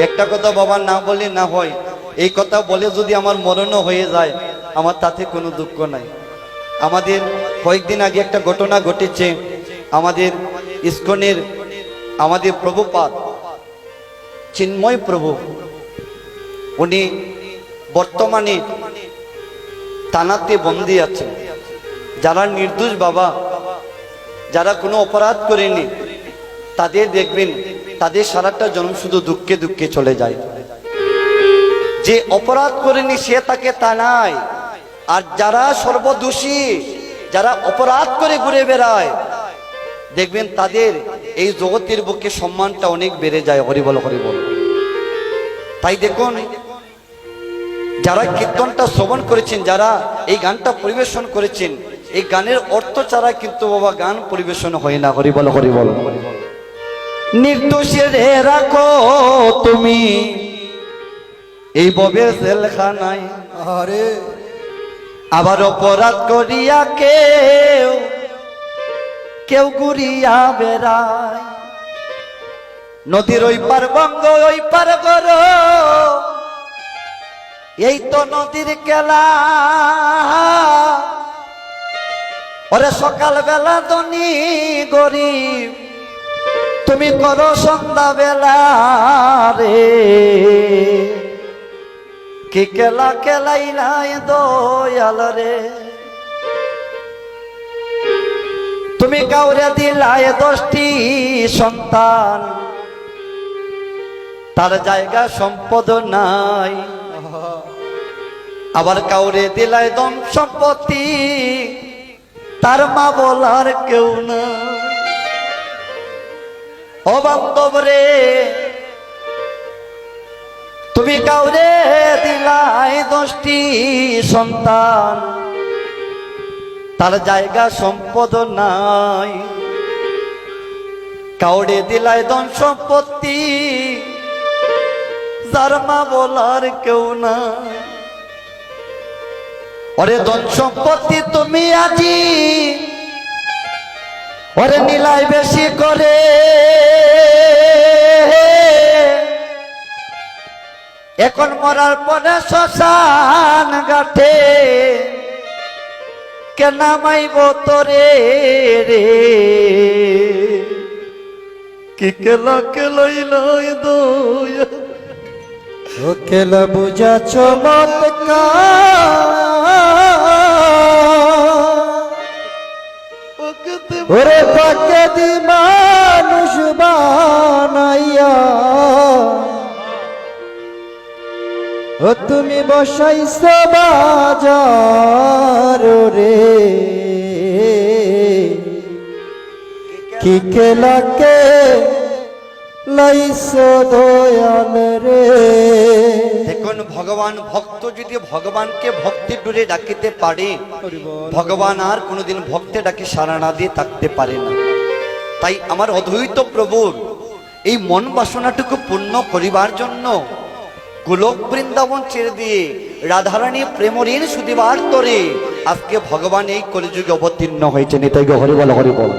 একটা কথা বাবা না বলে না হয়, এই কথা বলে যদি আমার মরণও হয়ে যায় আমার তাতে কোনো দুঃখ নাই। আমাদের কয়েকদিন আগে একটা ঘটনা ঘটেছে, আমাদের ইস্কনের আমাদের প্রভুপাদ চিন্ময় প্রভু, উনি বর্তমানে থানাতে বন্দী আছেন। যারা নির্দোষ বাবা, যারা কোনো অপরাধ করেনি, তাদের দেখবেন তাদের সারাটা জন্ম শুধু দুঃখে দুঃখে চলে যায়। যে অপরাধ করেনি সে তাকে থানায়, আর যারা সর্বদোষী, যারা অপরাধ করে ঘুরে বেড়ায়, দেখবেন তাদের এই জগতের বুকে সম্মানটা অনেক বেড়ে যায়। হরিবল হরিবল। তাই দেখুন, যারা কীর্তনটা শ্রবণ করেছেন, যারা এই গানটা পরিবেশন করেছেন, এই গানের অর্থ ছাড়া কিন্তু বাবা গান পরিবেশন হয় না। হরিবল হরিবল। নির্দোষে রাখো তুমি এই ববের জেলখানায়, আরে আবার অপরাধ করিয়া কেউ কেউ ঘুরিয়া বেড়ায়। নদীর ওই পার বঙ্গ ওই পার গর, এই তো নদীর খেলা। ওরে সকাল বেলা ধনী গরিব তুমি করো সন্ধ্যা বেলা রে, কি খেলা খেলাইলাই দয়াল রে। তুমি কাউরে দিলাই 10টি সন্তান, তার জায়গা সম্পদ নাই। আবার কাউরে দিলাই ধন সম্পত্তি, তার মা বলার কেউ না। ও বান্ধব রে, তুমি কাউরে দিলাই 10টি সন্তান, তার জায়গা সম্পদ নাই। কাউরে দিলাই ধন সম্পত্তি, যার মা বলার কেউ না। ওরে ধন সম্পত্তি তুমি আজি ওরে নিলাই বেশি করে, এখন মরার পরে শ্মশান ঘাটে কেন মাইব তোরে রে। কি কেলা কেলাই দয়া, ও খেলা বুঝা চমৎকার, ওরে পাকে দি মানুষ বানাইয়া, ও তুমি বসাইছ বাজার রে। কি খেলাকে লাইছ দয়াল রে। দেখুন, ভগবান ভক্ত যদি ভগবানকে ভক্তি ডুরে ডাকিতে পারে, ভগবান আর কোনোদিন ভক্তে ডাকে সাড়া না দিয়ে থাকতে পারে না। তাই আমার অদ্বৈত প্রভুর এই মন বাসনাটুকু পূর্ণ করিবার জন্য গোলক বৃন্দাবন ছেড়ে দিয়ে রাধারানী প্রেম ঋণ শুধিবার তরে আজকে ভগবান এই কলিযুগে অবতীর্ণ হয়েছেন। এটাই হরিবল হরিবল।